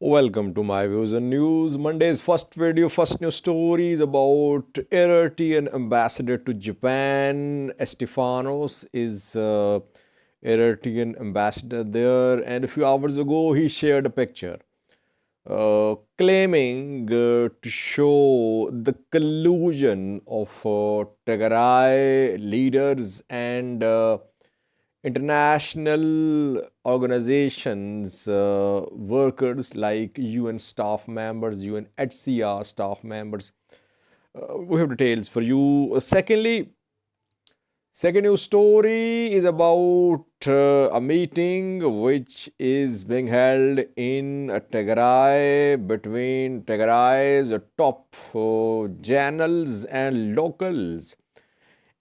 Welcome to my views and news. Monday's first video, first news story is about Eritrean ambassador to Japan. Estefanos is Eritrean ambassador there, and a few hours ago he shared a picture claiming to show the collusion of Tigray leaders and international organizations, workers like UN staff members, UNHCR staff members. We have details for you. Second news story is about a meeting which is being held in Tigray between Tigray's top generals and locals.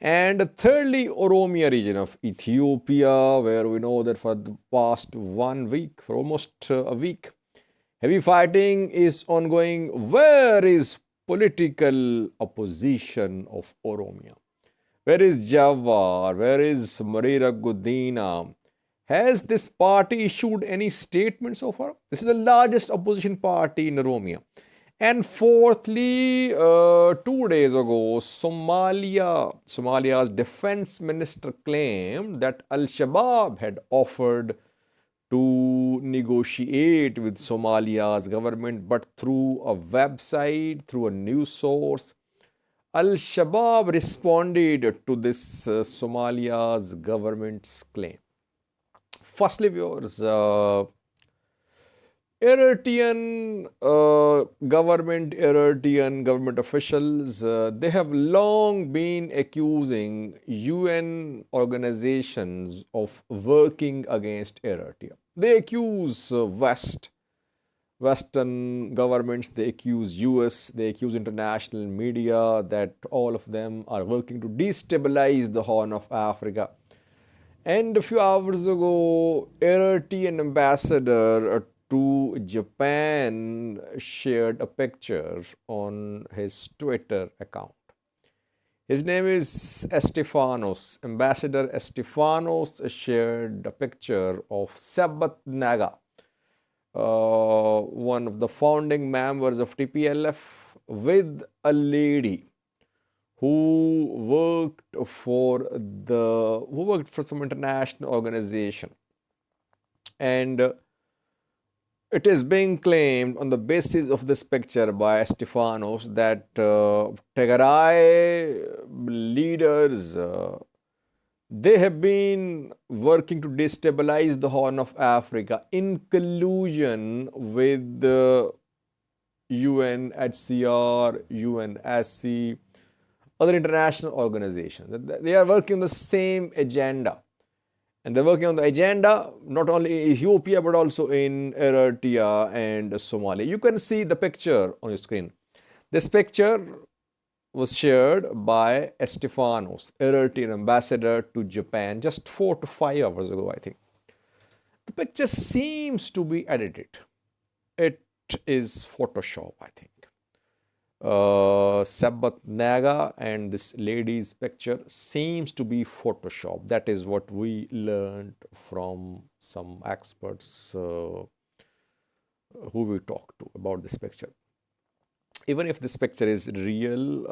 And thirdly, Oromia region of Ethiopia, where we know that for the past 1 week, for almost a week, heavy fighting is ongoing. Where is political opposition of Oromia? Where is Jawar? Where is Marira Gudina? Has this party issued any statement so far? This is the largest opposition party in Oromia. And fourthly, 2 days ago, Somalia's defense minister claimed that Al-Shabaab had offered to negotiate with Somalia's government, but through a website, through a news source. Al-Shabaab responded to this Somalia's government's claim. Firstly, viewers, Eritrean government officials, they have long been accusing UN organizations of working against Eritrea. They accuse Western governments, they accuse US, they accuse international media that all of them are working to destabilize the Horn of Africa. And a few hours ago, Eritrean ambassador to Japan shared a picture on his Twitter account. His name is Estefanos. Ambassador Estefanos shared a picture of Sabbath Naga, one of the founding members of TPLF, with a lady who worked for some international organization. And it is being claimed on the basis of this picture by Estefanos that Tigray leaders, they have been working to destabilize the Horn of Africa in collusion with the UNHCR, UNSC, other international organizations. They are working on the same agenda. And they're working on the agenda not only in Ethiopia but also in Eritrea and Somalia. You can see the picture on your screen. This picture was shared by Estefanos, Eritrean ambassador to Japan, just 4 to 5 hours ago, I think. The picture seems to be edited. It is Photoshop, I think. Sabbath Naga and this lady's picture seems to be Photoshop. That is what we learned from some experts who we talked to about this picture. Even if this picture is real,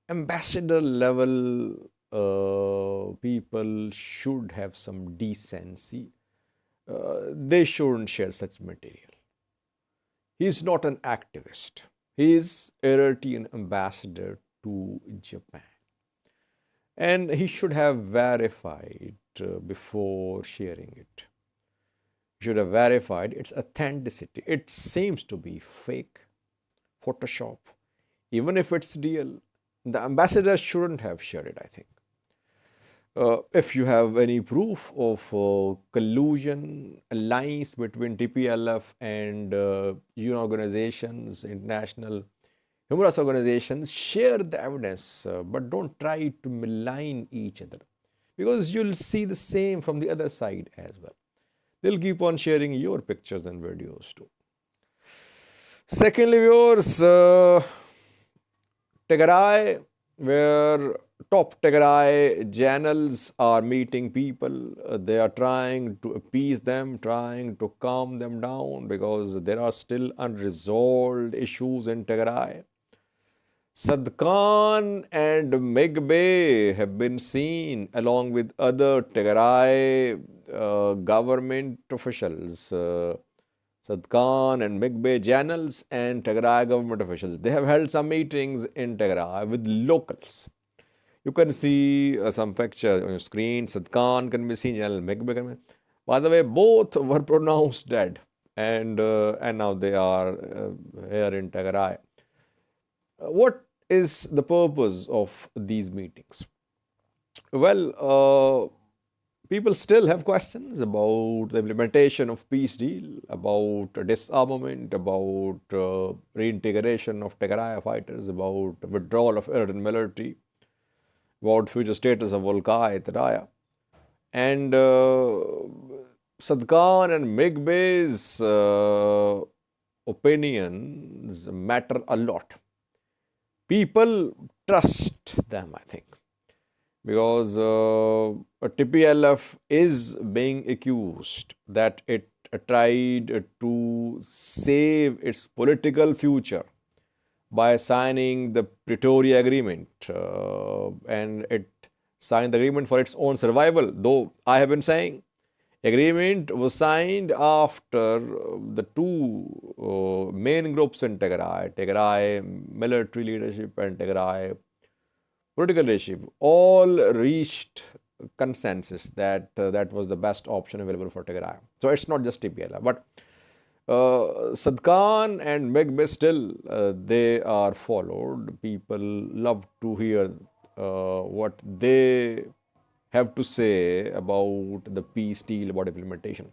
ambassador level people should have some decency. They shouldn't share such material. He's not an activist. He is Eritrean ambassador to Japan. And he should have verified before sharing it. He should have verified its authenticity. It seems to be fake, Photoshop. Even if it's real, the ambassador shouldn't have shared it, I think. If you have any proof of collusion, alliance between TPLF and UN organizations, international human rights organizations, share the evidence, but don't try to malign each other, because you'll see the same from the other side as well. They'll keep on sharing your pictures and videos too. Secondly, viewers, Tigray, where top Tigray generals are meeting people. They are trying to appease them, trying to calm them down because there are still unresolved issues in Tigray. Sadkan and Megbe have been seen along with other Tigray government officials. Sadkan and Megbe generals and Tigray government officials. They have held some meetings in Tigray with locals. You can see some picture on your screen. Sadkan can be seen, General Megbe can be. By the way, both were pronounced dead, and now they are here in Tigray. What is the purpose of these meetings? Well, people still have questions about the implementation of peace deal, about disarmament, about reintegration of Tigray fighters, about withdrawal of Eritrean military, about future status of Volkai, Eritrea. And Sadkan and Migbe's opinions matter a lot. People trust them, I think, because TPLF is being accused that it tried to save its political future by signing the Pretoria Agreement, and it signed the agreement for its own survival. Though I have been saying, agreement was signed after the two main groups in Tigray military leadership and Tigray political leadership, all reached consensus that that was the best option available for Tigray. So it's not just TPLF, but Sadkan and Megbe still they are followed. People love to hear what they have to say about the peace deal, about implementation.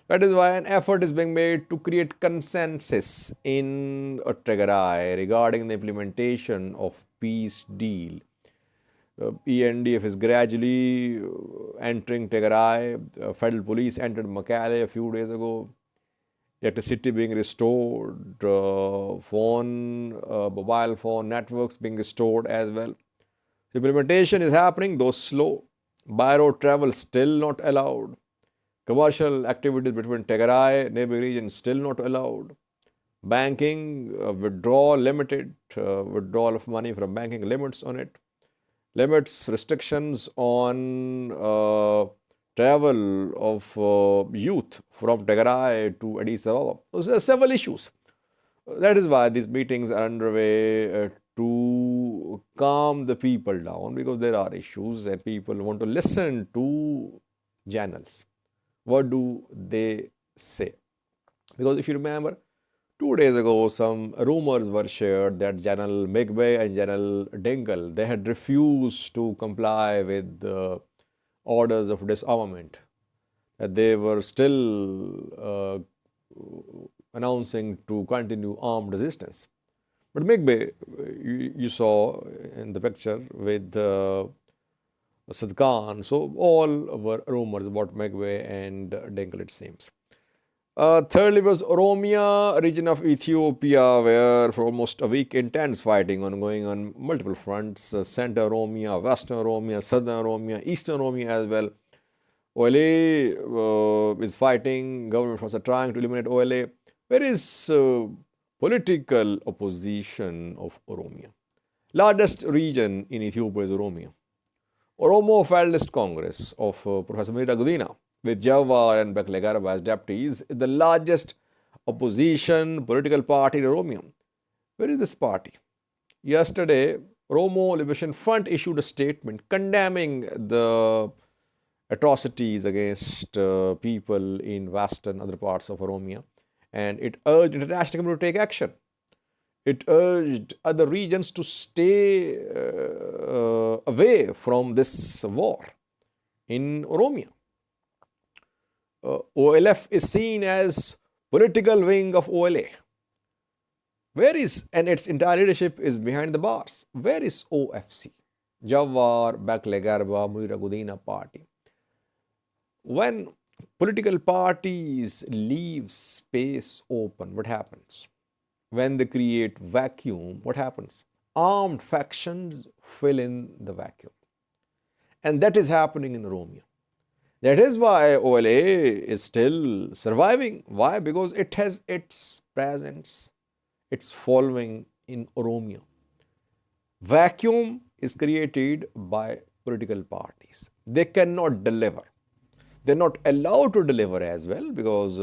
That is why an effort is being made to create consensus in Tigray regarding the implementation of peace deal. ENDF is gradually entering Tigray. Federal police entered Mekelle a few days ago. Electricity being restored, mobile phone networks being restored as well. Implementation is happening, though slow. By road travel still not allowed. Commercial activities between Tigray neighboring regions still not allowed. Banking withdrawal limited, withdrawal of money from banking limits on it. Limits, restrictions on travel of youth from Tigray to Addis Ababa. Those are several issues. That is why these meetings are underway to calm the people down, because there are issues and people want to listen to generals. What do they say? Because if you remember, 2 days ago, some rumors were shared that General Megbe and General Dinkel, they had refused to comply with the orders of disarmament. That they were still announcing to continue armed resistance. But Megbe, you saw in the picture with Sadkan, so all were rumors about Megbe and Dinkel, it seems. Thirdly was Oromia, region of Ethiopia, where for almost a week intense fighting ongoing on multiple fronts. Central Oromia, Western Oromia, Southern Oromia, Eastern Oromia as well. OLA is fighting, government forces are trying to eliminate OLA. Where is political opposition of Oromia? Largest region in Ethiopia is Oromia. Oromo Federalist Congress of Professor Mira Gudina, with Jawar and Bekele Garba as deputies, is the largest opposition political party in Oromia. Where is this party? Yesterday, Oromo Liberation Front issued a statement condemning the atrocities against people in western other parts of Oromia, and it urged international community to take action. It urged other regions to stay away from this war in Oromia. OLF is seen as political wing of OLA. Where is, and its entire leadership is behind the bars. Where is OFC? Jawar, Bekele Garba, Mira Gudina party. When political parties leave space open, what happens? When they create vacuum, what happens? armed factions fill in the vacuum. And that is happening in Oromia. That is why OLA is still surviving. Why? Because it has its presence, its following in Oromia. Vacuum is created by political parties. They cannot deliver. They're not allowed to deliver as well because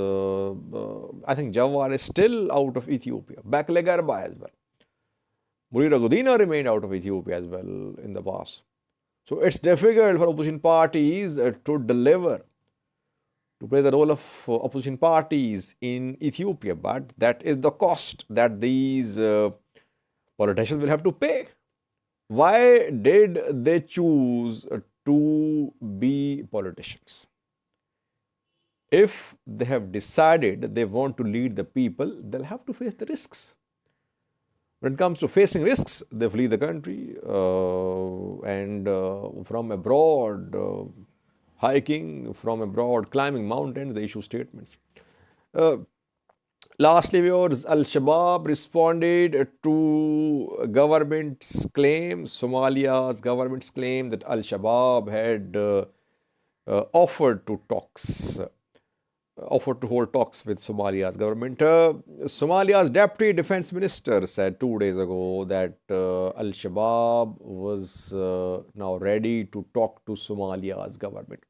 I think Jawar is still out of Ethiopia. Bakle Garba as well. Murira Gudina remained out of Ethiopia as well in the past. So it's difficult for opposition parties to deliver, to play the role of opposition parties in Ethiopia. But that is the cost that these politicians will have to pay. Why did they choose to be politicians? If they have decided that they want to lead the people, they'll have to face the risks. When it comes to facing risks, they flee the country and from abroad, hiking, from abroad, climbing mountains, they issue statements. Lastly, viewers, Al-Shabaab responded to government's claim, Somalia's government's claim that Al-Shabaab had offered to hold talks with Somalia's government. Somalia's deputy defense minister said 2 days ago that Al-Shabaab was now ready to talk to Somalia's government.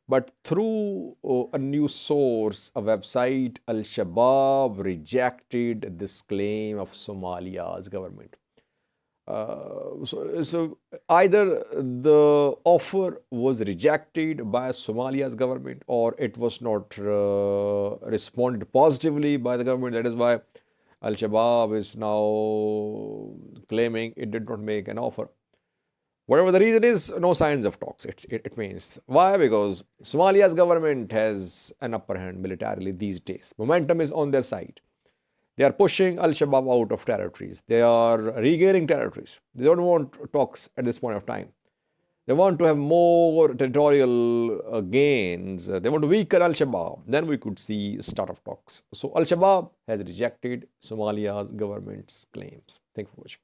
But through a news source, a website, Al-Shabaab rejected this claim of Somalia's government. So either the offer was rejected by Somalia's government or it was not responded positively by the government. That is why Al-Shabaab is now claiming it did not make an offer. Whatever the reason is, no signs of talks, it means. Why? Because Somalia's government has an upper hand militarily these days. Momentum is on their side. They are pushing Al-Shabaab out of territories. They are regaining territories. They don't want talks at this point of time. They want to have more territorial gains. They want to weaken Al-Shabaab. Then we could see start of talks. So Al-Shabaab has rejected Somalia's government's claims. Thank you for watching.